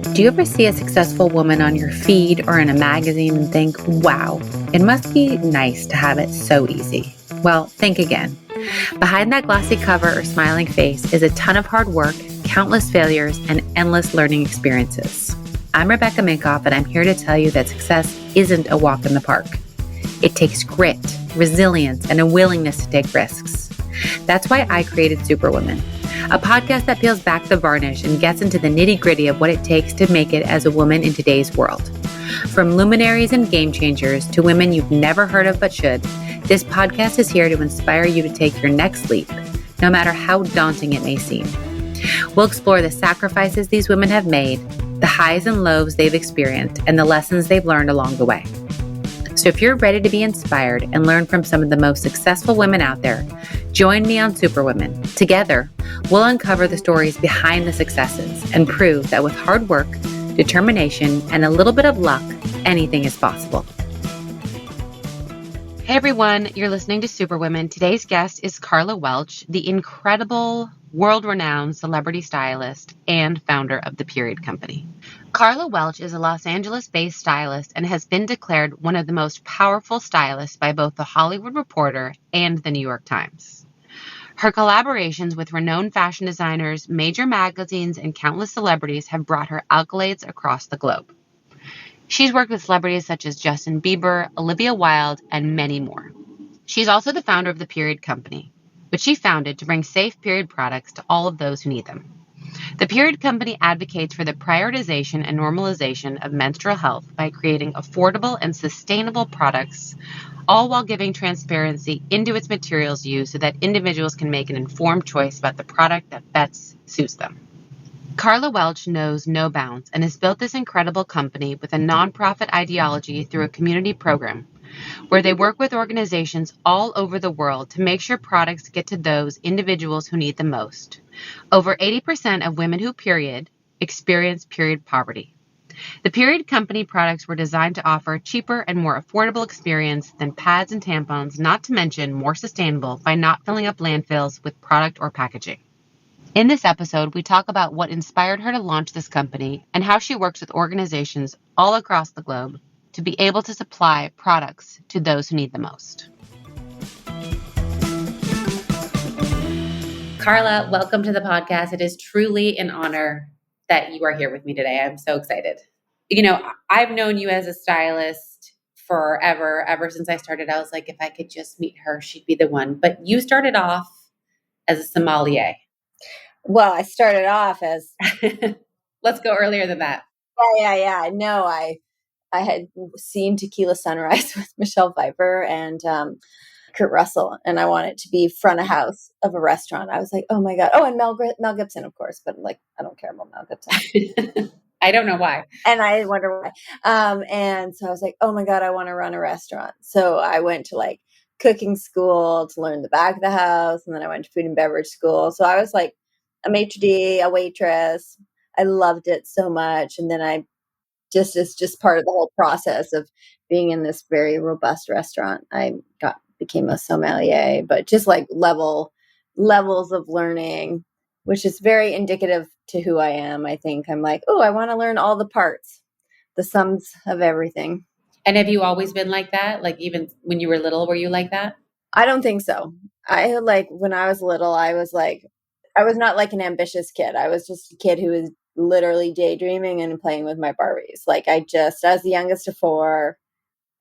Do you ever see a successful woman on your feed or in a magazine and think, wow, it must be nice to have it so easy? Well, think again. Behind that glossy cover or smiling face is a ton of hard work, countless failures, and endless learning experiences. I'm Rebecca Minkoff, and I'm here to tell you that success isn't a walk in the park. It takes grit, resilience, and a willingness to take risks. That's why I created Superwoman, a podcast that peels back the varnish and gets into the nitty-gritty of what it takes to make it as a woman in today's world. From luminaries and game changers to women you've never heard of but should, this podcast is here to inspire you to take your next leap, no matter how daunting it may seem. We'll explore the sacrifices these women have made, the highs and lows they've experienced, and the lessons they've learned along the way. So if you're ready to be inspired and learn from some of the most successful women out there, join me on Superwomen. Together, we'll uncover the stories behind the successes and prove that with hard work, determination, and a little bit of luck, anything is possible. Hey everyone, you're listening to Superwomen. Today's guest is Carla Welch, the incredible, world-renowned celebrity stylist and founder of The Period Company. Carla Welch is a Los Angeles-based stylist and has been declared one of the most powerful stylists by both The Hollywood Reporter and The New York Times. Her collaborations with renowned fashion designers, major magazines, and countless celebrities have brought her accolades across the globe. She's worked with celebrities such as Justin Bieber, Olivia Wilde, and many more. She's also the founder of The Period Company, which she founded to bring safe period products to all of those who need them. The Period Company advocates for the prioritization and normalization of menstrual health by creating affordable and sustainable products, all while giving transparency into its materials used so that individuals can make an informed choice about the product that best suits them. Carla Welch knows no bounds and has built this incredible company with a nonprofit ideology through a community program where they work with organizations all over the world to make sure products get to those individuals who need them most. Over 80% of women who period experience period poverty. The Period Company products were designed to offer a cheaper and more affordable experience than pads and tampons, not to mention more sustainable by not filling up landfills with product or packaging. In this episode, we talk about what inspired her to launch this company and how she works with organizations all across the globe to be able to supply products to those who need the most. Carla, welcome to the podcast. It is truly an honor that you are here with me today. I'm so excited. You know, I've known you as a stylist forever, ever since I started. I was like, if I could just meet her, she'd be the one. But you started off as a sommelier. Well, I started off as Let's go earlier than that. yeah. No, I had seen Tequila Sunrise with Michelle Pfeiffer and Kurt Russell, and I wanted to be front of house of a restaurant. I was like, oh my God. Oh, and Mel Gibson, of course, but like, I don't care about Mel Gibson. I don't know why. And I wonder why. And so I was like, oh my God, I want to run a restaurant. So I went to like cooking school to learn the back of the house. And then I went to food and beverage school. So I was like a maitre d', a waitress. I loved it so much. And then it's just part of the whole process of being in this very robust restaurant. I became a sommelier, but just like levels of learning, which is very indicative to who I am. I think I'm like, oh, I want to learn all the parts, the sums of everything. And have you always been like that? Like even when you were little, were you like that? I don't think so. When I was little, I was not like an ambitious kid. I was just a kid who was literally daydreaming and playing with my Barbies. Like I was the youngest of four,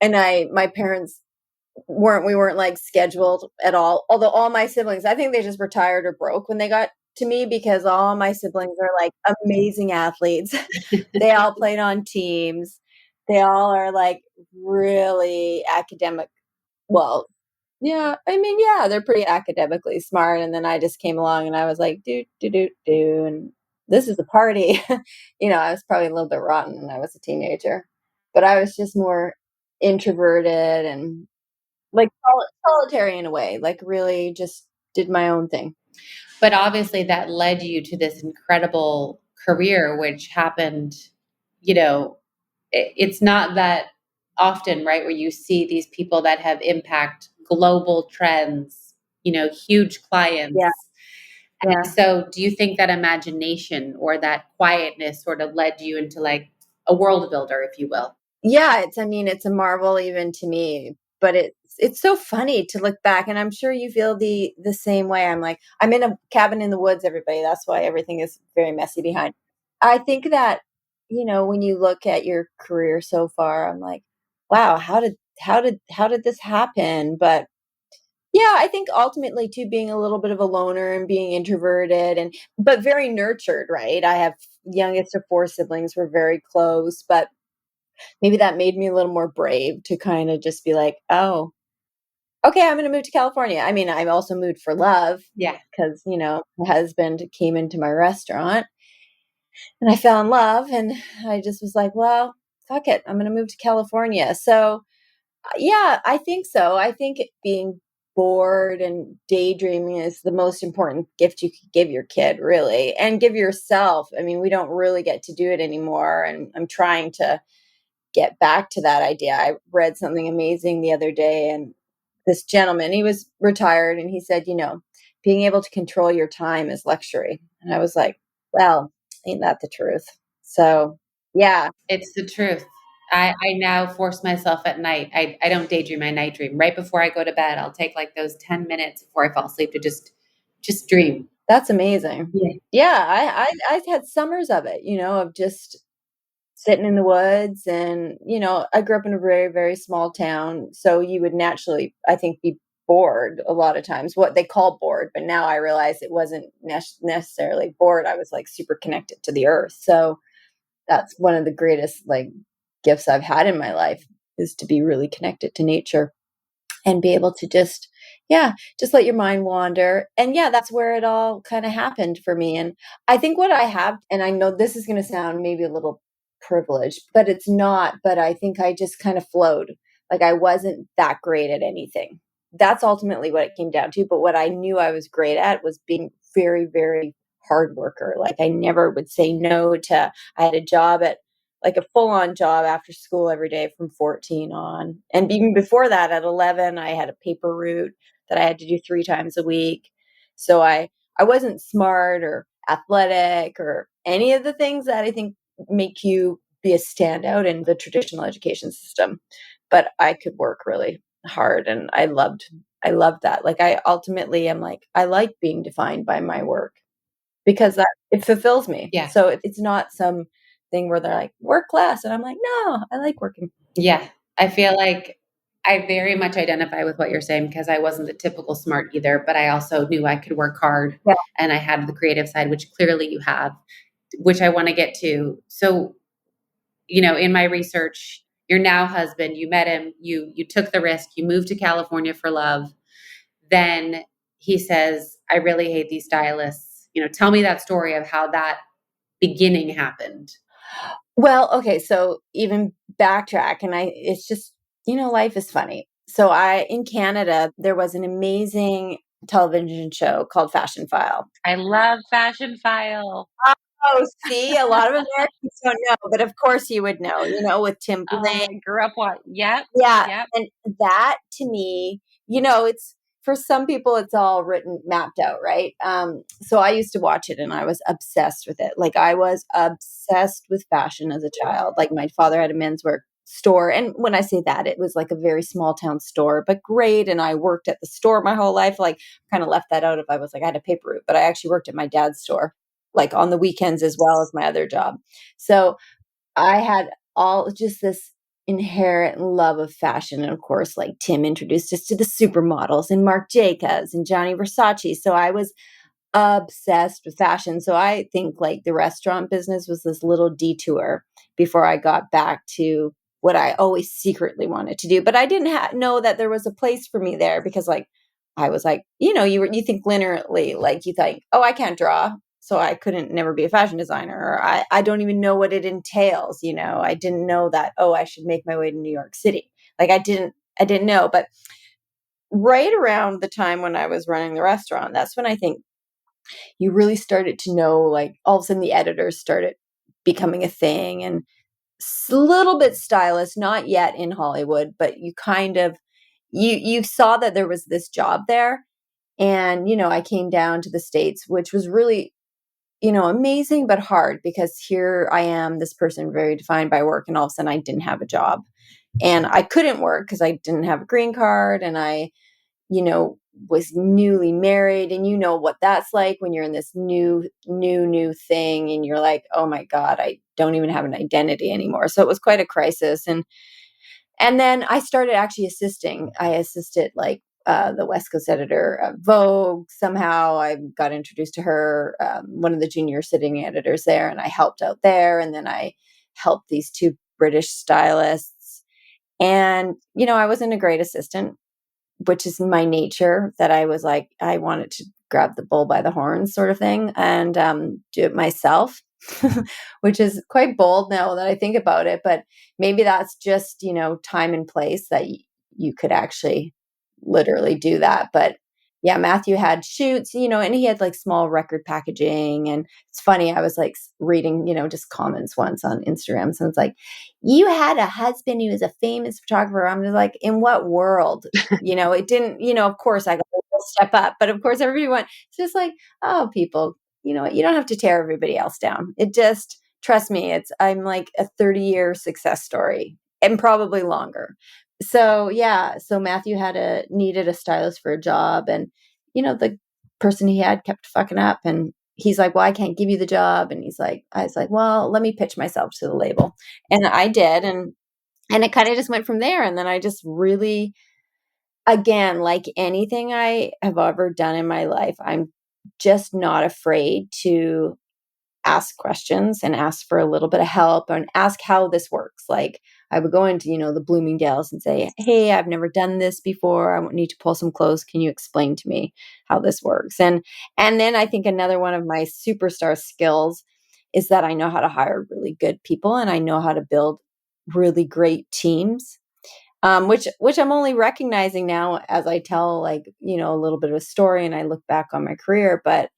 and my parents we weren't like scheduled at all. Although all my siblings, I think they just retired or broke when they got to me, because all my siblings are like amazing athletes. They all played on teams. They all are like really academic. Well, yeah, I mean, yeah, they're pretty academically smart. And then I just came along and I was like, do, and this is a party. I was probably a little bit rotten when I was a teenager, but I was just more introverted and like solitary in a way, like really just did my own thing. But obviously that led you to this incredible career, which happened, it's not that often, right? Where you see these people that have impact global trends, huge clients. Yeah. Yeah. So do you think that imagination or that quietness sort of led you into like a world builder, if you will? Yeah, I mean, it's a marvel even to me, but it's so funny to look back, and I'm sure you feel the same way. I'm like, I'm in a cabin in the woods, everybody. That's why everything is very messy behind. I think that, when you look at your career so far, I'm like, wow, how did this happen? But yeah, I think ultimately too being a little bit of a loner and being introverted and but very nurtured, right? I have youngest of four siblings, we're very close, but maybe that made me a little more brave to kind of just be like, "Oh, okay, I'm gonna move to California." I mean, I also moved for love Yeah. because, my husband came into my restaurant and I fell in love and I just was like, "Well, fuck it. I'm gonna move to California." So, yeah, I think so. I think being bored and daydreaming is the most important gift you could give your kid, really, and give yourself. I mean, we don't really get to do it anymore, and I'm trying to get back to that idea. I read something amazing the other day, and this gentleman, he was retired, and he said, being able to control your time is luxury. And I was like, well, ain't that the truth? So, yeah, It's the truth. I now force myself at night. I don't daydream, I night dream. Right before I go to bed, I'll take like those 10 minutes before I fall asleep to just dream. that's amazing. Yeah. Yeah, I've had summers of it, of just sitting in the woods and, I grew up in a very, very small town, so you would naturally, I think, be bored a lot of times, what they call bored, but now I realize it wasn't necessarily bored. I was, like, super connected to the earth, so that's one of the greatest, like, gifts I've had in my life is to be really connected to nature and be able to just yeah, just let your mind wander. And yeah, that's where it all kind of happened for me. And I think what I have, and I know this is going to sound maybe a little privileged, but it's not, but I think I just kind of flowed. Like I wasn't that great at anything. That's ultimately what it came down to. But what I knew I was great at was being very, very hard worker. Like I never would say no to, I had a job at like a full on job after school every day from 14 on. And even before that, at 11, I had a paper route that I had to do 3 times a week. So I wasn't smart or athletic or any of the things that I think make you be a standout in the traditional education system. But I could work really hard and I loved that. Like I ultimately am like, I like being defined by my work because that it fulfills me. Yeah. So it's not some thing where they're like, "Work less," and I'm like, "No, I like working." Yeah. I feel like I very much identify with what you're saying because I wasn't the typical smart either, but I also knew I could work hard Yeah. and I had the creative side, which clearly you have, which I want to get to. So, in my research, your now husband, you met him, you took the risk, you moved to California for love. Then he says, I really hate these stylists. Tell me that story of how that beginning happened. Well, okay, so even backtrack and it's just, life is funny. So I in Canada, there was an amazing television show called Fashion File. I love Fashion File. Oh, see, a lot of Americans don't know, but of course you would know, with Tim Oh, Blaine. I grew up yep, Yeah, yep. and that to me, it's for some people it's all written mapped out, right? So I used to watch it and I was obsessed with it. Like I was obsessed with fashion as a child. Like my father had a menswear store, and when I say that, it was like a very small town store, but great. And I worked at the store my whole life. Like kind of left that out if I was like I had a paper route, but I actually worked at my dad's store, like on the weekends as well as my other job. So I had all just this inherent love of fashion. And of course, like Tim introduced us to the supermodels and Marc Jacobs and Gianni Versace. So I was obsessed with fashion. So I think like the restaurant business was this little detour before I got back to what I always secretly wanted to do. But I didn't know that there was a place for me there because like I was like, you think linearly, like you think, oh, I can't draw. So I couldn't never be a fashion designer. Or I don't even know what it entails. I didn't know that, oh, I should make my way to New York City. Like I didn't know. But right around the time when I was running the restaurant, that's when I think you really started to know, like all of a sudden the editors started becoming a thing and a little bit stylist, not yet in Hollywood, but you kind of you saw that there was this job there And, I came down to the States, which was really, amazing, but hard because here I am, this person very defined by work. And all of a sudden I didn't have a job and I couldn't work because I didn't have a green card. And I, you know, was newly married, and you know what that's like when you're in this new thing and you're like, oh my God, I don't even have an identity anymore. So it was quite a crisis. And then I started actually assisting. I assisted like the West Coast editor of Vogue. Somehow I got introduced to her, one of the junior sitting editors there, and I helped out there. And then I helped these two British stylists. And, I wasn't a great assistant, which is my nature, that I was like, I wanted to grab the bull by the horns sort of thing and do it myself, which is quite bold now that I think about it. But maybe that's just, time and place that you could actually literally do that. But yeah, Matthew had shoots, and he had like small record packaging. And it's funny, I was like reading, just comments once on Instagram. So it's like, you had a husband who was a famous photographer. I'm just like, in what world? It didn't, of course I got to step up, but of course everybody went, it's just like, oh, people, what, you don't have to tear everybody else down. It just, trust me, I'm like a 30-year success story and probably longer. So yeah, so Matthew needed a stylist for a job, and the person he had kept fucking up, and he's like, well, I can't give you the job. And I was like, well, let me pitch myself to the label. And I did. And it kind of just went from there. And then I just really, again, like anything I have ever done in my life, I'm just not afraid to ask questions and ask for a little bit of help and ask how this works. Like I would go into, the Bloomingdale's and say, hey, I've never done this before. I need to pull some clothes. Can you explain to me how this works? And then I think another one of my superstar skills is that I know how to hire really good people and I know how to build really great teams. Which I'm only recognizing now as I tell, like, a little bit of a story and I look back on my career. But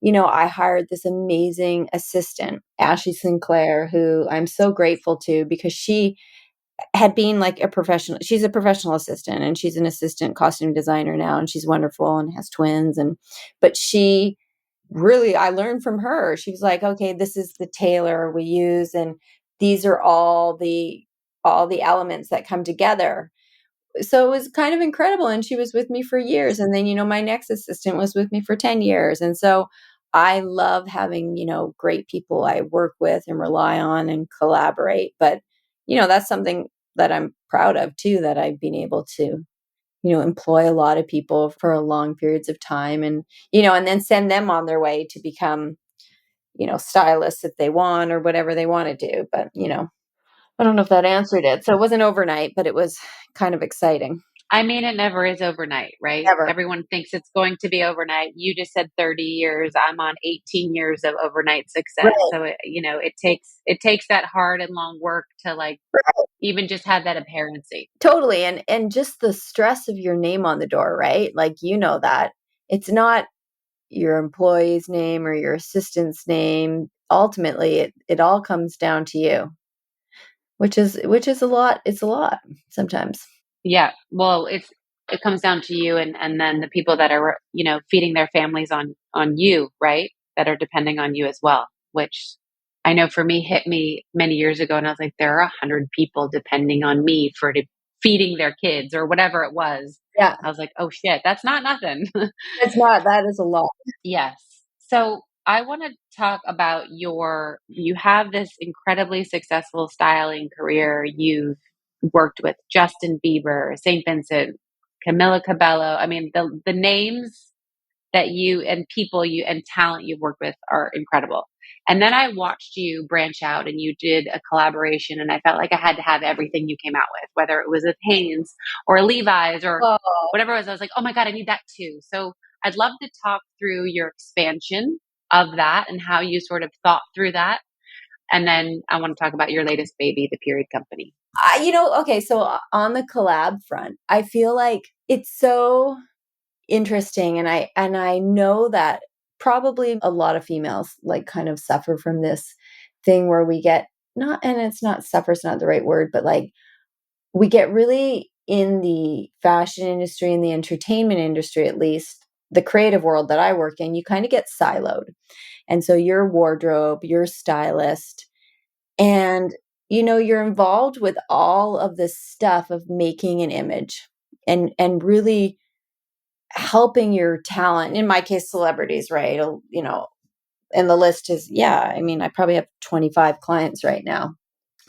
I hired this amazing assistant, Ashley Sinclair, who I'm so grateful to because she had been like she's a professional assistant and she's an assistant costume designer now, and she's wonderful and has twins. But she really, I learned from her. She was like, okay, this is the tailor we use, and these are all the elements that come together. So it was kind of incredible. And she was with me for years. And then, my next assistant was with me for 10 years. And so I love having, great people I work with and rely on and collaborate. But, that's something that I'm proud of too, that I've been able to, employ a lot of people for long periods of time and then send them on their way to become, stylists if they want or whatever they want to do. But, I don't know if that answered it. So it wasn't overnight, but it was kind of exciting. I mean, it never is overnight, right? Never. Everyone thinks it's going to be overnight. You just said 30 years. I'm on 18 years of overnight success. Right. So it takes that hard and long work to like even just have that apparency. Totally. And just the stress of your name on the door, right? Like, that it's not your employee's name or your assistant's name. Ultimately, it all comes down to you, which is a lot. It's a lot sometimes. Yeah. Well, it comes down to you and then the people that are, feeding their families on you, right? That are depending on you as well, which I know for me hit me many years ago. And I was like, there are 100 people depending on me feeding their kids or whatever it was. Yeah. I was like, oh shit, that's not nothing. That is a lot. Yes. So I want to talk about you have this incredibly successful styling career. You've worked with Justin Bieber, St. Vincent, Camila Cabello. I mean, the names that you and people you and talent you've worked with are incredible. And then I watched you branch out and you did a collaboration and I felt like I had to have everything you came out with, whether it was with Hanes or Levi's or Oh, whatever it was. I was like, oh my God, I need that too. So I'd love to talk through your expansion of that and how you sort of thought through that. And then I want to talk about your latest baby, the Period Company. okay. So on the collab front, I feel like it's so interesting, and I know that probably a lot of females like kind of suffer from this thing where we get not, and it's not, suffer's not the right word, but like we get really in the fashion industry and the entertainment industry at least the creative world that I work in, you kind of get siloed. And so your wardrobe, your stylist, and you're involved with all of this stuff of making an image and really helping your talent, in my case celebrities, right? And the list is, yeah, I mean, I probably have 25 clients right now,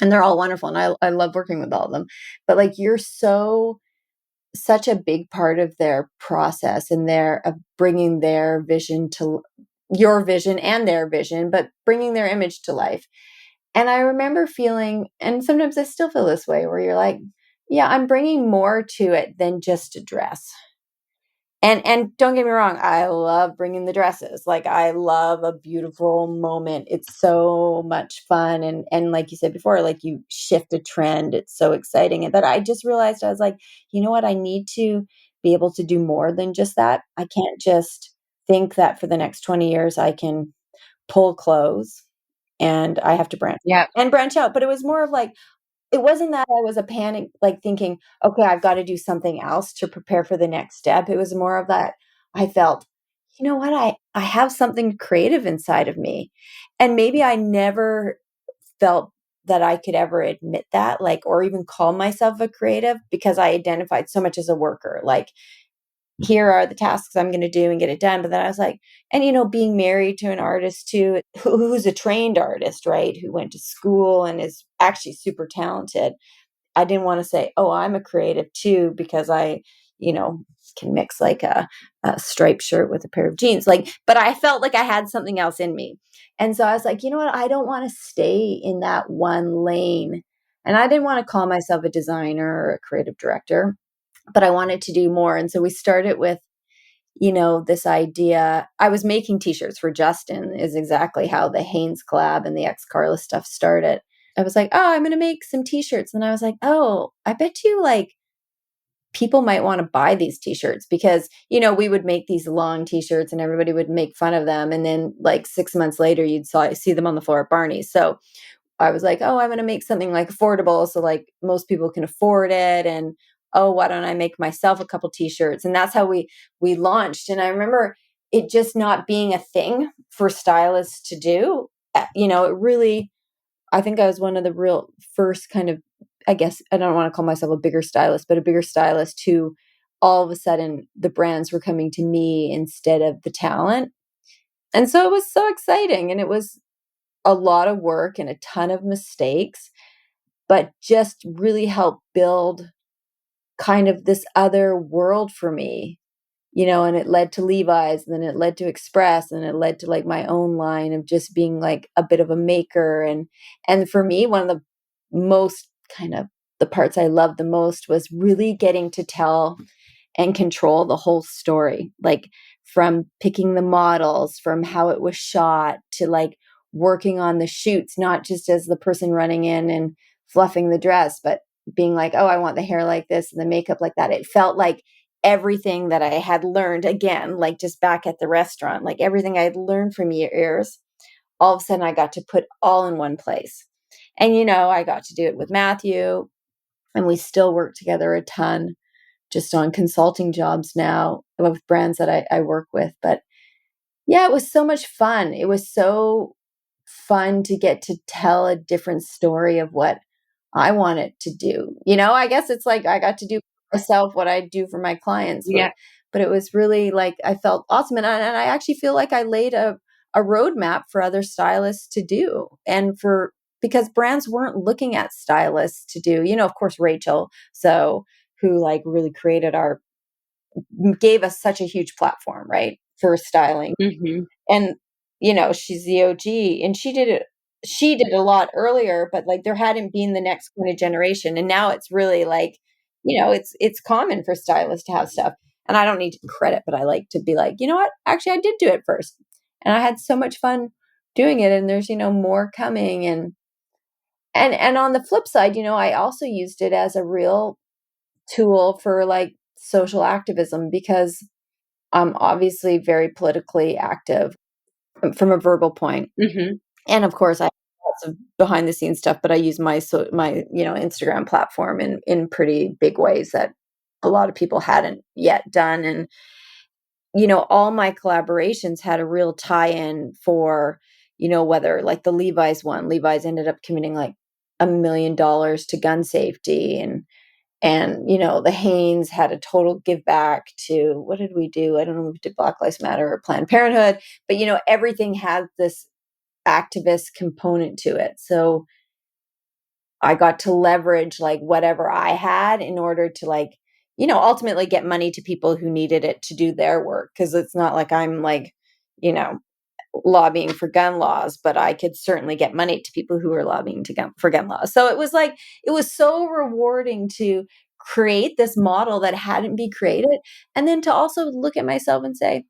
and they're all wonderful, and I love working with all of them. But like, you're such a big part of their process and their of bringing their vision to your vision and their vision, but bringing their image to life. And I remember feeling, and sometimes I still feel this way, where you're like, yeah, I'm bringing more to it than just a dress. And don't get me wrong, I love bringing the dresses. Like, I love a beautiful moment. It's so much fun, and like you said before, like, you shift a trend. It's so exciting. And but I just realized, I was like, you know what? I need to be able to do more than just that. I can't just think that for the next 20 years I can pull clothes, and I have to Yeah. branch out. But it was more of like, it wasn't that I was a panic, like thinking, okay, I've got to do something else to prepare for the next step. It was more of that I felt, you know what, I have something creative inside of me. And maybe I never felt that I could ever admit that, like, or even call myself a creative, because I identified so much as a worker. Like, here are the tasks I'm going to do and get it done. But then I was like, and being married to an artist too, who's a trained artist, right? Who went to school and is actually super talented. I didn't want to say, oh, I'm a creative too, because I, you know, can mix like a striped shirt with a pair of jeans. Like, but I felt like I had something else in me. And so I was like, you know what? I don't want to stay in that one lane. And I didn't want to call myself a designer or a creative director, but I wanted to do more. And so we started with, this idea. I was making t-shirts for Justin, is exactly how the Hanes collab and the ex Carla stuff started. I was like, oh, I'm going to make some t-shirts. And I was like, oh, I bet you like people might want to buy these t-shirts, because, we would make these long t-shirts and everybody would make fun of them. And then like 6 months later, see them on the floor at Barney's. So I was like, oh, I'm going to make something like affordable, so like most people can afford it. And oh, why don't I make myself a couple t-shirts? And that's how we launched. And I remember it just not being a thing for stylists to do. It really, I think I was one of the real first kind of, I guess I don't want to call myself a bigger stylist, but a bigger stylist who all of a sudden the brands were coming to me instead of the talent. And so it was so exciting, and it was a lot of work and a ton of mistakes, but just really helped build kind of this other world for me, and it led to Levi's, and then it led to Express, and it led to like my own line of just being like a bit of a maker. And for me, one of the most kind of the parts I loved the most was really getting to tell and control the whole story, like from picking the models, from how it was shot, to like working on the shoots, not just as the person running in and fluffing the dress, but being like, oh, I want the hair like this and the makeup like that. It felt like everything that I had learned, again, like just back at the restaurant, like everything I had learned from years, all of a sudden I got to put all in one place. And, I got to do it with Matthew, and we still work together a ton, just on consulting jobs now with brands that I work with. But yeah, it was so much fun. It was so fun to get to tell a different story of what I wanted to do. I guess it's like I got to do for myself what I do for my clients. Yeah. But it was really like, I felt awesome. And I actually feel like I laid a roadmap for other stylists to do, because brands weren't looking at stylists to do, of course, Rachel. So, who like really gave us such a huge platform, right, for styling. Hmm. And she's the OG, and she did a lot earlier, but like there hadn't been the next kind of generation. And now it's really like, it's common for stylists to have stuff. And I don't need credit, but I like to be like, you know what, actually I did do it first, and I had so much fun doing it, and there's more coming. And on the flip side, I also used it as a real tool for like social activism, because I'm obviously very politically active from a verbal point. Hmm. And of course, I have lots of behind the scenes stuff, but I use my Instagram platform in pretty big ways that a lot of people hadn't yet done. all my collaborations had a real tie-in for, whether like the Levi's ended up committing like $1 million to gun safety, and the Hanes had a total give back to, what did we do? I don't know if we did Black Lives Matter or Planned Parenthood, but everything had this activist component to it. So I got to leverage like whatever I had in order to like, ultimately get money to people who needed it to do their work. Cause it's not like I'm like, you know, lobbying for gun laws, but I could certainly get money to people who are lobbying for gun laws. So it was like, it was so rewarding to create this model that hadn't been created. And then to also look at myself and say,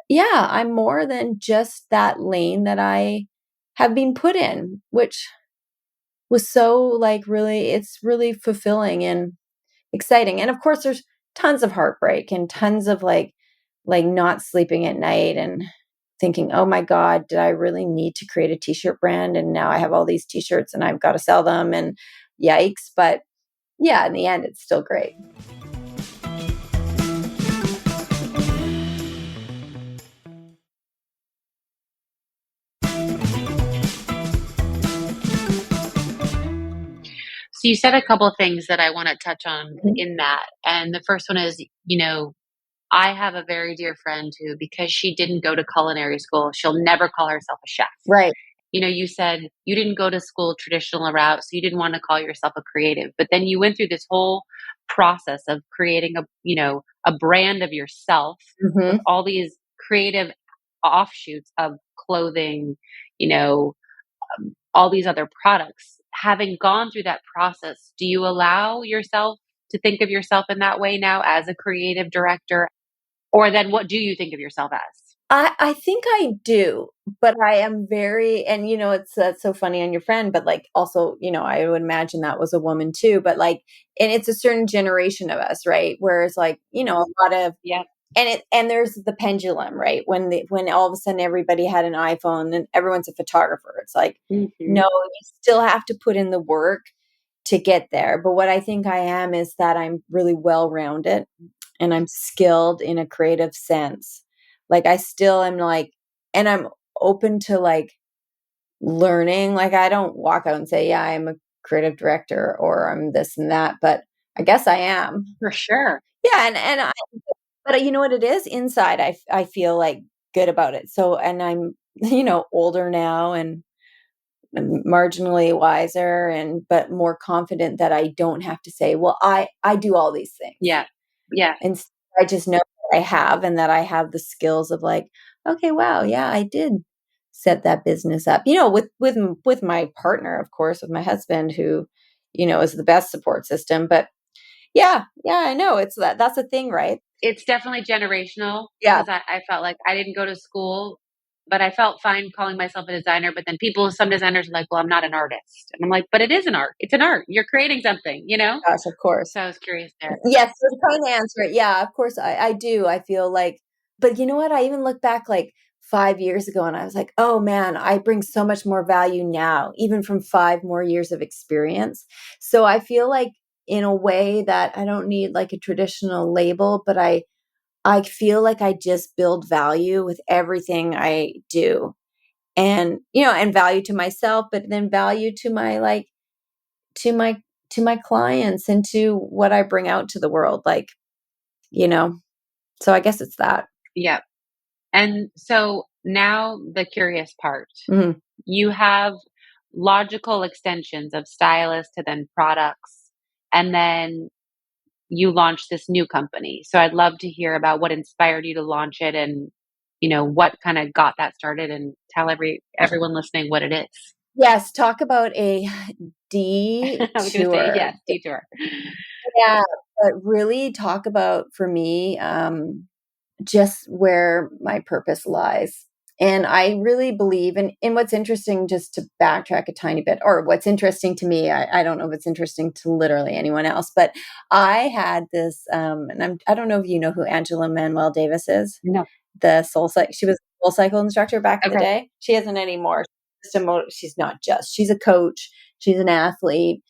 yeah, I'm more than just that lane that I have been put in, which was so like it's really fulfilling and exciting. And of course there's tons of heartbreak and tons of like not sleeping at night and thinking, oh my God, did I really need to create a t-shirt brand? And now I have all these t-shirts and I've got to sell them, and yikes. But yeah, in the end, it's still great. So you said a couple of things that I want to touch on in that. And the first one is, I have a very dear friend who, because she didn't go to culinary school, she'll never call herself a chef. Right. You said you didn't go to school traditional route, so you didn't want to call yourself a creative. But then you went through this whole process of creating a brand of yourself with all these creative offshoots of clothing, all these other products. Having gone through that process, do you allow yourself to think of yourself in that way now as a creative director? Or then what do you think of yourself as? I think I do, but I am very, and it's that's so funny on your friend, but like also, I would imagine that was a woman too, but like, and it's a certain generation of us, right? Whereas like, a lot of, Yeah. And there's the pendulum, right? When all of a sudden everybody had an iPhone and everyone's a photographer. It's like, no, you still have to put in the work to get there. But what I think I am is that I'm really well-rounded and I'm skilled in a creative sense. Like I still am like, and I'm open to like learning. Like I don't walk out and say, yeah, I'm a creative director or I'm this and that, but I guess I am. For sure. Yeah. But you know what it is? Inside, I feel like good about it. So, and I'm, older now and marginally wiser but more confident that I don't have to say, well, I do all these things. Yeah. Yeah. And I just know that I have, and that I have the skills of like, okay, wow, yeah, I did set that business up, with my partner, of course, with my husband, who, is the best support system. But yeah, I know that's a thing, right? It's definitely generational. Yeah. Because I felt like I didn't go to school, but I felt fine calling myself a designer. But then some designers are like, well, I'm not an artist. And I'm like, but it is an art. It's an art. You're creating something, Gosh, of course. So I was curious there. Yes, I was trying to answer it. Yeah, of course I do. I feel like, but you know what? I even look back like 5 years ago and I was like, oh man, I bring so much more value now, even from 5 more years of experience. So I feel like in a way that I don't need like a traditional label, but I feel like I just build value with everything I do. And, and value to myself, but then value to my to my to my clients and to what I bring out to the world. Like, so I guess it's that. Yeah. And so now the curious part. Mhm. You have logical extensions of stylist to then products, and then you launched this new company. So I'd love to hear about what inspired you to launch it, and what kind of got that started, and tell everyone listening what it is. Yes, talk about a I was going to say, detour. yes, detour. Yeah, but really talk about, for me, just where my purpose lies. And I really believe in what's interesting, just to backtrack a tiny bit, or what's interesting to me. I don't know if it's interesting to literally anyone else, but I had this, and I don't know if you know who Angela Manuel Davis is. No. The she was a Soul Cycle instructor back in the Okay. day. She isn't anymore. She's not just, she's a coach. She's an athlete.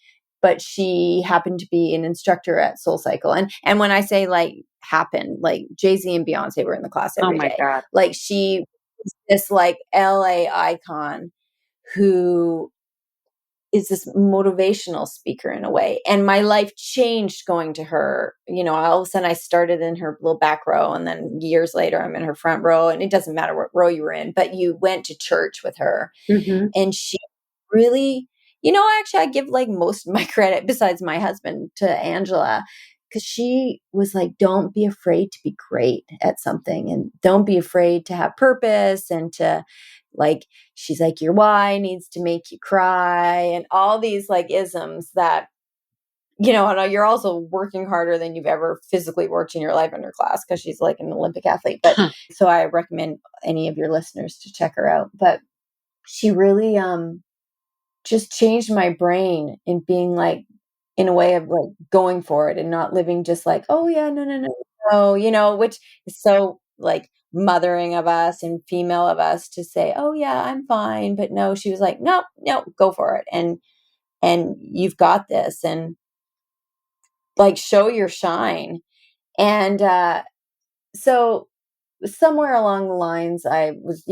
but she happened to be an instructor at SoulCycle. And when I say like happened, like Jay-Z and Beyonce were in the class every day. God. Like she was this like LA icon who is this motivational speaker in a way. And my life changed going to her. All of a sudden I started in her little back row, and then years later I'm in her front row, and it doesn't matter what row you were in, but you went to church with her. Mm-hmm. And she really, actually I give like most of my credit besides my husband to Angela, because she was like, don't be afraid to be great at something, and don't be afraid to have purpose, and to like, she's like, your why needs to make you cry, and all these like isms that, and you're also working harder than you've ever physically worked in your life in her class, because she's like an Olympic athlete. But so I recommend any of your listeners to check her out. But she really just changed my brain in being like, in a way of like going for it and not living just like, oh yeah, no, which is so like mothering of us and female of us to say, oh yeah, I'm fine. But no, she was like, no, go for it. And you've got this, and like, show your shine. And so somewhere along the lines, I was,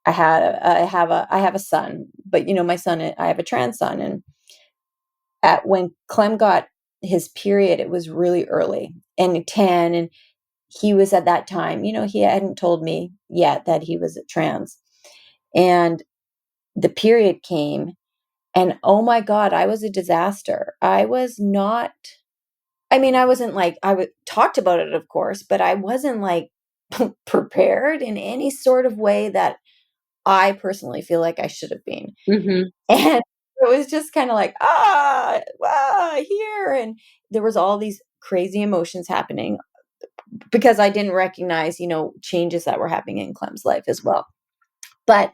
I have a son, but my son, I have a trans son. And when Clem got his period, it was really early and 10. And he was at that time, he hadn't told me yet that he was trans. And the period came, and oh my God, I was a disaster. I wasn't like, talked about it, of course, but I wasn't like prepared in any sort of way that I personally feel like I should have been. Mm-hmm. And it was just kind of like, here. And there was all these crazy emotions happening because I didn't recognize, changes that were happening in Clem's life as well. But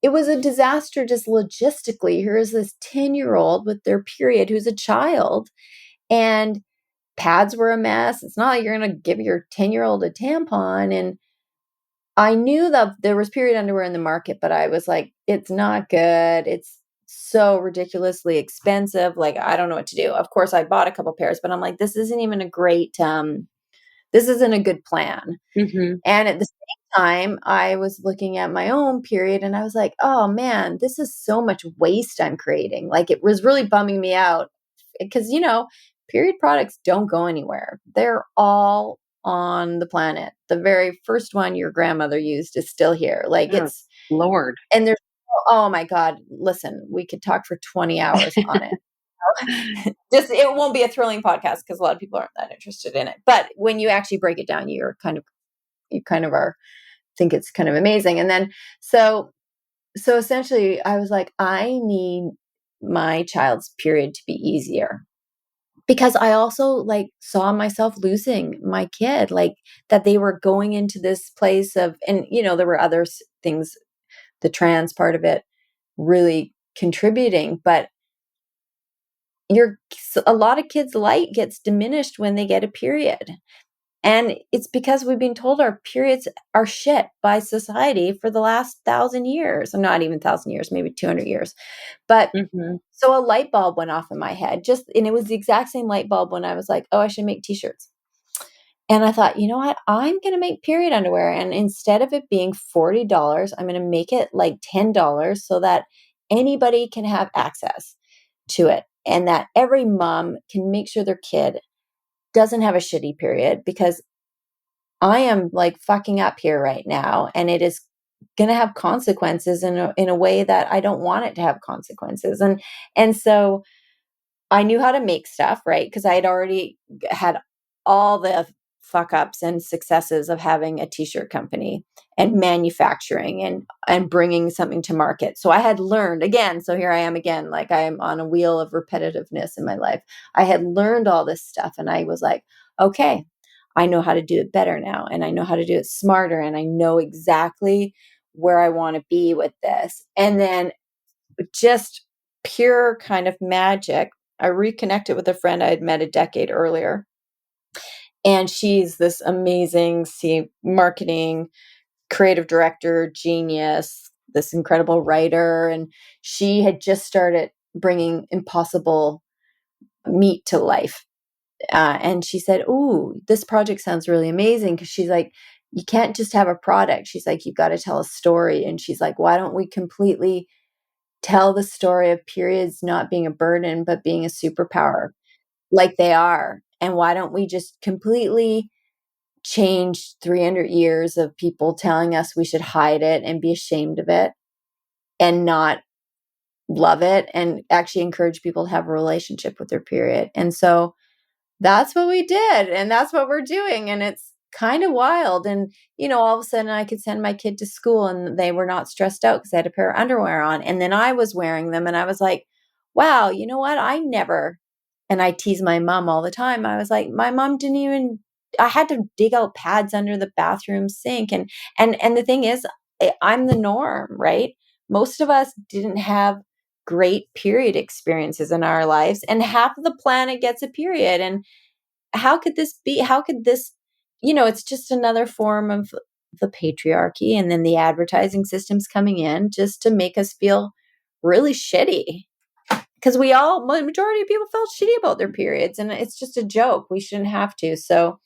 it was a disaster just logistically. Here's this 10-year-old with their period who's a child, and pads were a mess. It's not like you're going to give your 10-year-old a tampon. And I knew that there was period underwear in the market, but I was like, it's not good. It's so ridiculously expensive. Like, I don't know what to do. Of course, I bought a couple pairs, but I'm like, this isn't even a great, this isn't a good plan. Mm-hmm. And at the same time, I was looking at my own period, and I was like, oh man, this is so much waste I'm creating. Like, it was really bumming me out because, period products don't go anywhere. They're all on the planet. The very first one your grandmother used is still here. Like, it's Lord. And there's, oh my God, listen, we could talk for 20 hours on it. Just, it won't be a thrilling podcast because a lot of people aren't that interested in it. But when you actually break it down, you kind of are, think it's kind of amazing. And then, so essentially I was like, I need my child's period to be easier, because I also like saw myself losing my kid, like that they were going into this place of, and there were other things, the trans part of it really contributing, but a lot of kids' light gets diminished when they get a period. And it's because we've been told our periods are shit by society for the last 1,000 years. I'm not even 1,000 years, maybe 200 years. But so a light bulb went off in my head, and it was the exact same light bulb when I was like, oh, I should make t-shirts. And I thought, you know what? I'm going to make period underwear. And instead of it being $40, I'm going to make it like $10 so that anybody can have access to it. And that every mom can make sure their kid doesn't have a shitty period, because I am like fucking up here right now. And it is going to have consequences in a way that I don't want it to have consequences. And so I knew how to make stuff, right? Because I had already had all the fuck ups and successes of having a t-shirt company and manufacturing and bringing something to market. So I had learned again. So here I am again, like I am on a wheel of repetitiveness in my life. I had learned all this stuff, and I was like, okay, I know how to do it better now, and I know how to do it smarter, and I know exactly where I want to be with this. And then just pure kind of magic, I reconnected with a friend I had met a decade earlier. And she's this amazing marketing, creative director, genius, this incredible writer. And she had just started bringing impossible meat to life. And she said, "Ooh, this project sounds really amazing." Because she's like, "You can't just have a product." She's like, "You've got to tell a story." And she's like, "Why don't we completely tell the story of periods not being a burden, but being a superpower like they are? And why don't we just completely change 300 years of people telling us we should hide it and be ashamed of it and not love it and actually encourage people to have a relationship with their period?" And so that's what we did, and that's what we're doing, and it's kind of wild. And all of a sudden I could send my kid to school and they were not stressed out because I had a pair of underwear on, and then I was wearing them and I was like, wow, you know what, I never. And I tease my mom all the time. I was like, my mom didn't even, I had to dig out pads under the bathroom sink. And the thing is, I'm the norm, right? Most of us didn't have great period experiences in our lives, and half of the planet gets a period. And how could this be? How could this, it's just another form of the patriarchy, and then the advertising systems coming in just to make us feel really shitty. Because majority of people felt shitty about their periods, and it's just a joke. We shouldn't have to. So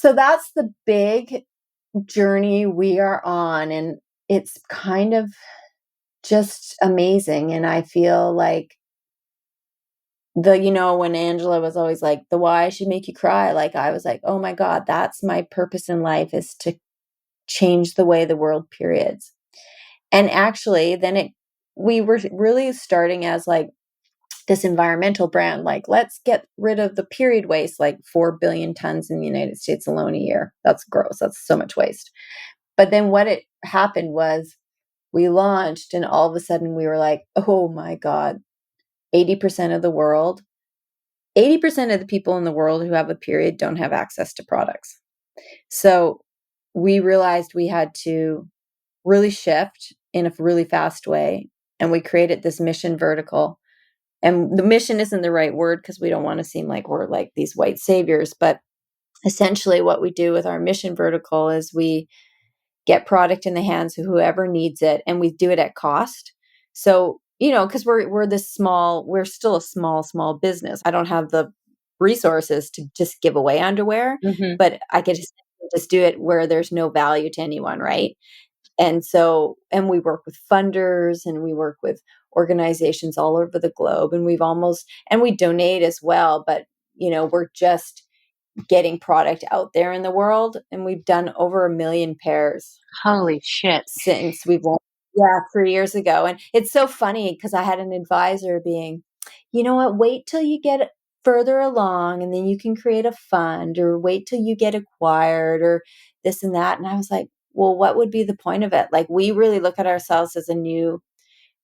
that's the big journey we are on, and it's kind of just amazing. And I feel like when Angela was always like, the why should make you cry, like I was like, oh my God, that's my purpose in life, is to change the way the world periods. And actually then we were really starting as like this environmental brand, like let's get rid of the period waste, like 4 billion tons in the United States alone a year. That's gross. That's so much waste. But then what it happened was we launched, and all of a sudden we were like, oh my God, 80% of the world 80% of the people in the world who have a period don't have access to products. So we realized we had to really shift in a really fast way. And we created this mission vertical. And the mission isn't the right word because we don't want to seem like we're like these white saviors. But essentially, what we do with our mission vertical is we get product in the hands of whoever needs it, and we do it at cost. So, because we're still a small business. I don't have the resources to just give away underwear, but I could just do it where there's no value to anyone, right? And we work with funders, and we work with organizations all over the globe, and we donate as well, but we're just getting product out there in the world, and we've done over 1 million pairs. Holy shit. Since we've launched, yeah, 3 years ago. And it's so funny because I had an advisor being, you know what, wait till you get further along and then you can create a fund, or wait till you get acquired, or this and that. And I was like, well, what would be the point of it? Like, we really look at ourselves as a new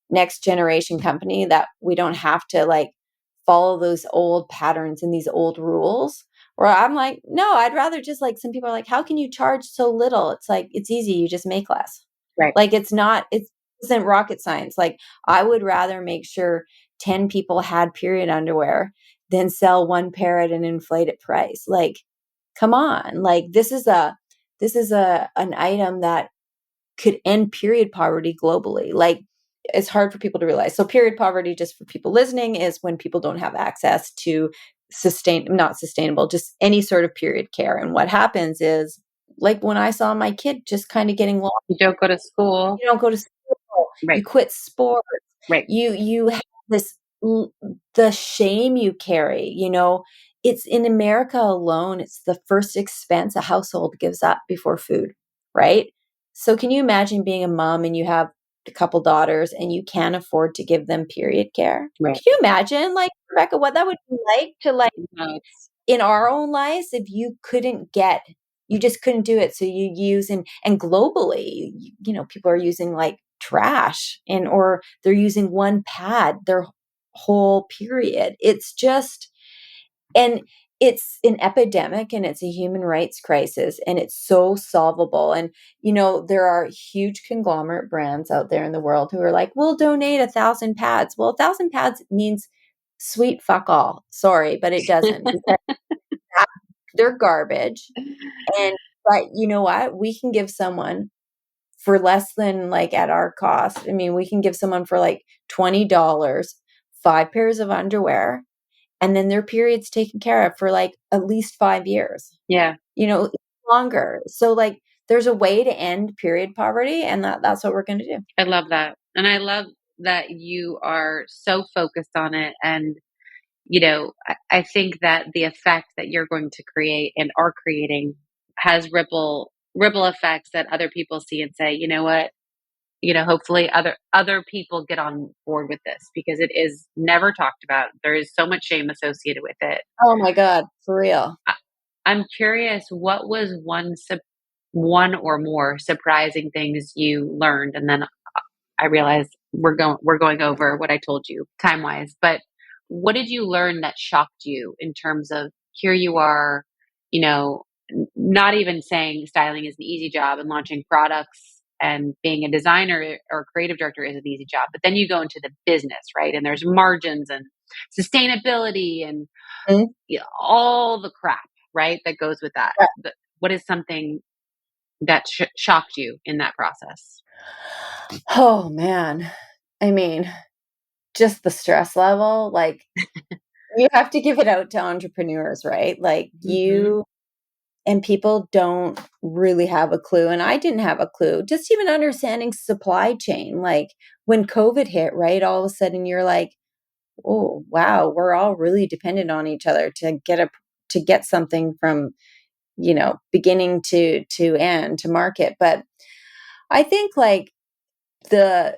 next generation company, that we don't have to like follow those old patterns and these old rules. Where I'm like, no, I'd rather just, like, some people are like, how can you charge so little? It's like, it's easy, you just make less. Right. Like, it isn't rocket science. Like, I would rather make sure 10 people had period underwear than sell one pair at an inflated price. Like, come on. Like, this is an item that could end period poverty globally. Like, it's hard for people to realize. So period poverty, just for people listening, is when people don't have access to not sustainable, just any sort of period care. And what happens is, like when I saw my kid just kind of getting lost. You don't go to school. You don't go to school. Right. You quit sports. Right. You have the shame you carry, it's in America alone. It's the first expense a household gives up before food. Right. So can you imagine being a mom and you have a couple daughters and you can't afford to give them period care? Right. Can you imagine, like, Rebecca, what that would be like to, like, in our own lives, if you just couldn't do it. So you use, and globally, people are using like trash, or they're using one pad their whole period. It's just, and it's an epidemic, and it's a human rights crisis, and it's so solvable. And, there are huge conglomerate brands out there in the world who are like, we'll donate 1,000 pads. Well, 1,000 pads means sweet fuck all. Sorry, but it doesn't. Because they're garbage. But you know what? We can give someone for less than, like, at our cost. I mean, we can give someone for like $20, 5 pairs of underwear, and then their period's taken care of for like at least 5 years, Yeah. longer. So like there's a way to end period poverty, and that's what we're going to do. I love that. And I love that you are so focused on it. And, I think that the effect that you're going to create and are creating has ripple effects that other people see and say, you know what, hopefully other people get on board with this because it is never talked about. There is so much shame associated with it. Oh my God, for real. I'm curious, what was one or more surprising things you learned? And then I realize we're going over what I told you time wise, but what did you learn that shocked you in terms of here you are, not even saying styling is an easy job and launching products and being a designer or creative director is an easy job, but then you go into the business, right? And there's margins and sustainability and Mhm. all the crap, right, that goes with that. Yeah. What is something that shocked you in that process? Oh man. I mean, just the stress level, like you have to give it out to entrepreneurs, right? Like Hmm. and people don't really have a clue. And I didn't have a clue. Just even understanding supply chain. Like when COVID hit, right? All of a sudden you're like, oh wow, we're all really dependent on each other to get something from, beginning to end to market. But I think like the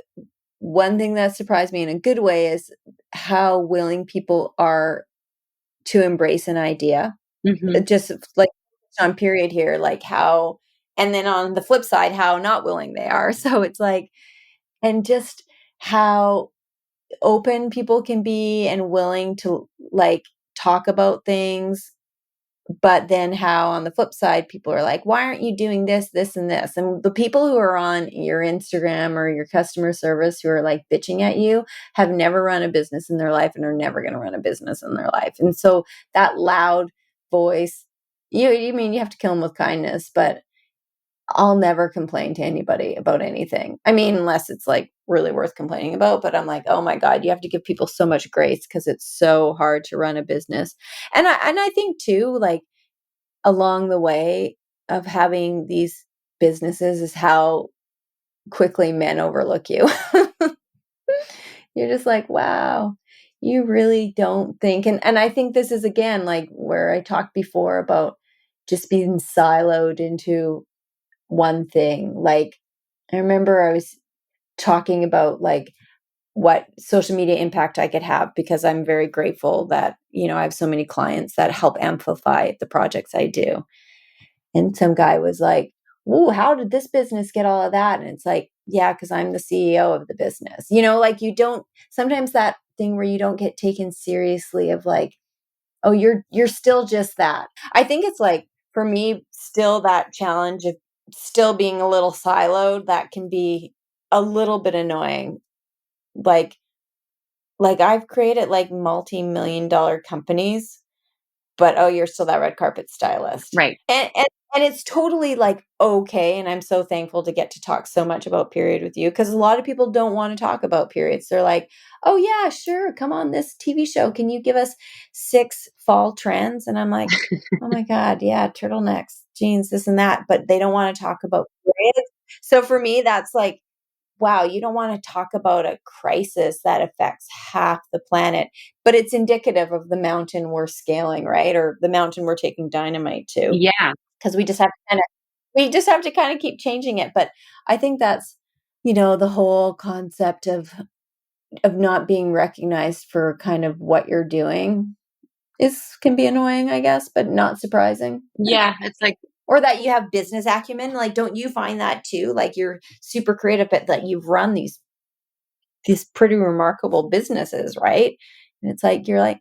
one thing that surprised me in a good way is how willing people are to embrace an idea. Hmm. Just like on period here, like how, and then on the flip side, how not willing they are. So it's like, and just how open people can be and willing to like talk about things. But then how on the flip side, people are like, why aren't you doing this, this, and this? And the people who are on your Instagram or your customer service who are like bitching at you have never run a business in their life and are never going to run a business in their life. And so that loud voice, you mean you have to kill them with kindness, but I'll never complain to anybody about anything. I mean, unless it's like really worth complaining about, but I'm like, oh my God, you have to give people so much grace because it's so hard to run a business. And I think too, like along the way of having these businesses is how quickly men overlook you. You're just like, wow, you really don't think. And I think this is again like where I talked before about just being siloed into one thing. Like I remember I was talking about like what social media impact I could have because I'm very grateful that, I have so many clients that help amplify the projects I do. And some guy was like, "Ooh, how did this business get all of that?" And it's like, "Yeah, because I'm the CEO of the business." Like you don't sometimes that thing where you don't get taken seriously of like, "Oh, you're still just that." I think it's like for me, still that challenge of still being a little siloed, that can be a little bit annoying. Like I've created like multi-million dollar companies, but oh, you're still that red carpet stylist. Right. And it's totally like okay, and I'm so thankful to get to talk so much about period with you because a lot of people don't want to talk about periods. They're like, "Oh yeah, sure, come on this TV show. Can you give us 6 fall trends?" And I'm like, "Oh my God, yeah, turtlenecks, jeans, this and that," but they don't want to talk about periods. So for me, that's like wow, you don't want to talk about a crisis that affects half the planet, but it's indicative of the mountain we're scaling, right? Or the mountain we're taking dynamite to, Yeah. because we just have to kind of keep changing it. But I think that's, the whole concept of not being recognized for kind of what you're doing is can be annoying, I guess, but not surprising. Yeah. It's like, Or that you have business acumen. Like, don't you find that too? Like you're super creative, but that you've run these pretty remarkable businesses, right? And it's like you're like,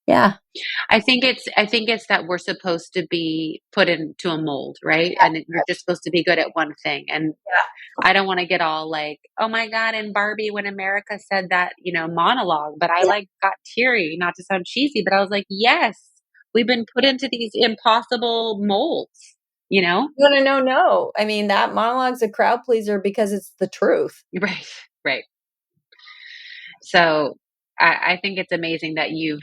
yeah, I think it's that we're supposed to be put into a mold, right? yeah, And you're just supposed to be good at one thing. And I don't want to get all like, oh my God, in Barbie when America said that, monologue, but I yeah. like got teary, not to sound cheesy, but I was like, yes, we've been put into these impossible molds, you know? No, no, no, no. I mean, that monologue's a crowd pleaser because it's the truth. Right. Right. So I think it's amazing that you've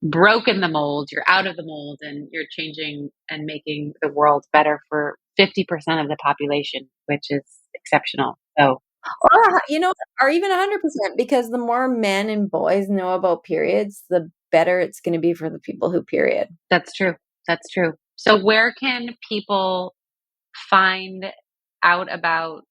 broken the mold, you're out of the mold, and you're changing and making the world better for 50% of the population, which is exceptional. So, Or, or even 100%, because the more men and boys know about periods, the better it's going to be for the people who period. that's true. That's true. So, where can people find out about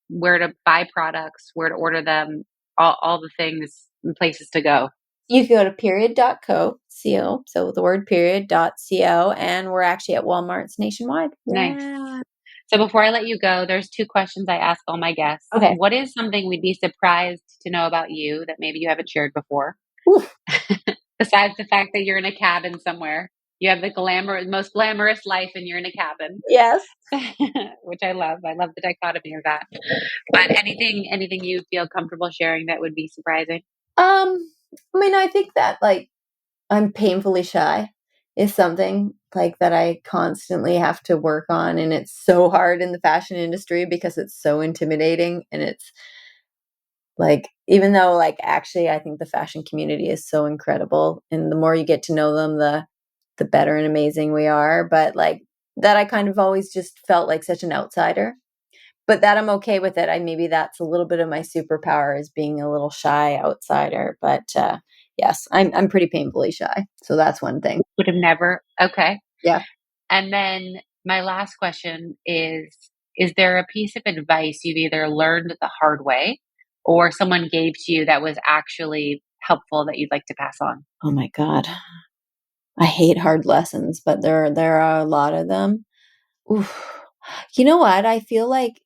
where to buy products, where to order them, all the things and places to go? You can go to period.co, so the word period.co, and we're actually at Walmart's nationwide. Nice. Yeah. So before I let you go, there's 2 questions I ask all my guests. Okay. What is something we'd be surprised to know about you that maybe you haven't shared before? Oof. Besides the fact that you're in a cabin somewhere. You have the most glamorous life and you're in a cabin. Yes. Which I love. I love the dichotomy of that. But anything you feel comfortable sharing that would be surprising? I think that I'm painfully shy is something that I constantly have to work on, and it's so hard in the fashion industry because it's so intimidating, and it's even though actually I think the fashion community is so incredible, and the more you get to know them, the better and amazing we are, but that I kind of always just felt like such an outsider. But that I'm okay with it. Maybe that's a little bit of my superpower, is being a little shy outsider. But yes, I'm pretty painfully shy. So that's one thing. Would have never. Okay. Yeah. And then my last question is there a piece of advice you've either learned the hard way or someone gave to you that was actually helpful that you'd like to pass on? Oh my God. I hate hard lessons, but there are a lot of them. Oof. You know what? I feel like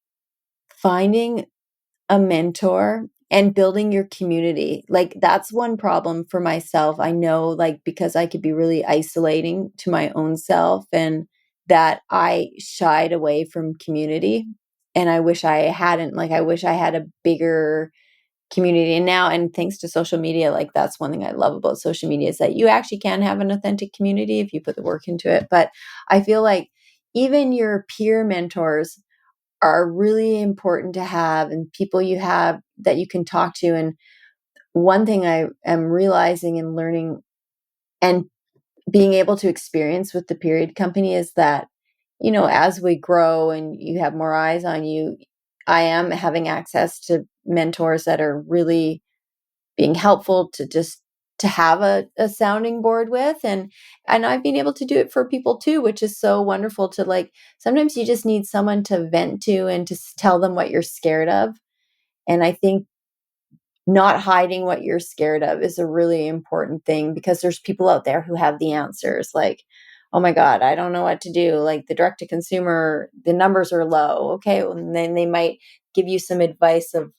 finding a mentor and building your community. That's one problem for myself. I know because I could be really isolating to my own self, and that I shied away from community. And I wish I hadn't. I wish I had a bigger community. And now, and thanks to social media, that's one thing I love about social media, is that you actually can have an authentic community if you put the work into it. But I feel like even your peer mentors are really important to have, and people you have that you can talk to. And one thing I am realizing and learning and being able to experience with the period company is that, as we grow and you have more eyes on you, I am having access to mentors that are really being helpful to have a sounding board with. And I've been able to do it for people too, which is so wonderful to sometimes you just need someone to vent to and to tell them what you're scared of. And I think not hiding what you're scared of is a really important thing, because there's people out there who have the answers. Oh my God, I don't know what to do. The direct to consumer, the numbers are low. Okay. And then they might give you some advice of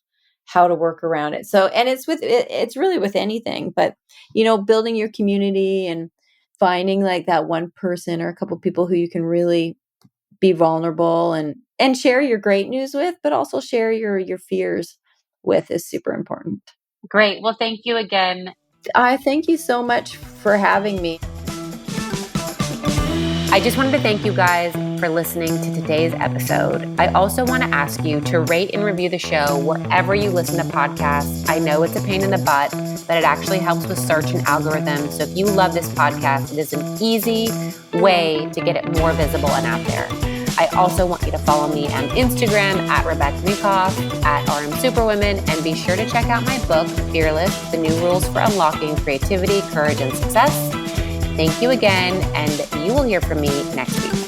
how to work around it. So, and it's really with anything, but building your community and finding that one person or a couple people who you can really be vulnerable and share your great news with, but also share your fears with, is super important. Great. Well, thank you again. I thank you so much for having me. I just wanted to thank you guys for listening to today's episode. I also want to ask you to rate and review the show wherever you listen to podcasts. I know it's a pain in the butt, but it actually helps with search and algorithms. So if you love this podcast, it is an easy way to get it more visible and out there. I also want you to follow me on Instagram at Rebecca Newcoff, at RM Superwomen, and be sure to check out my book, Fearless, The New Rules for Unlocking Creativity, Courage, and Success. Thank you again, and you will hear from me next week.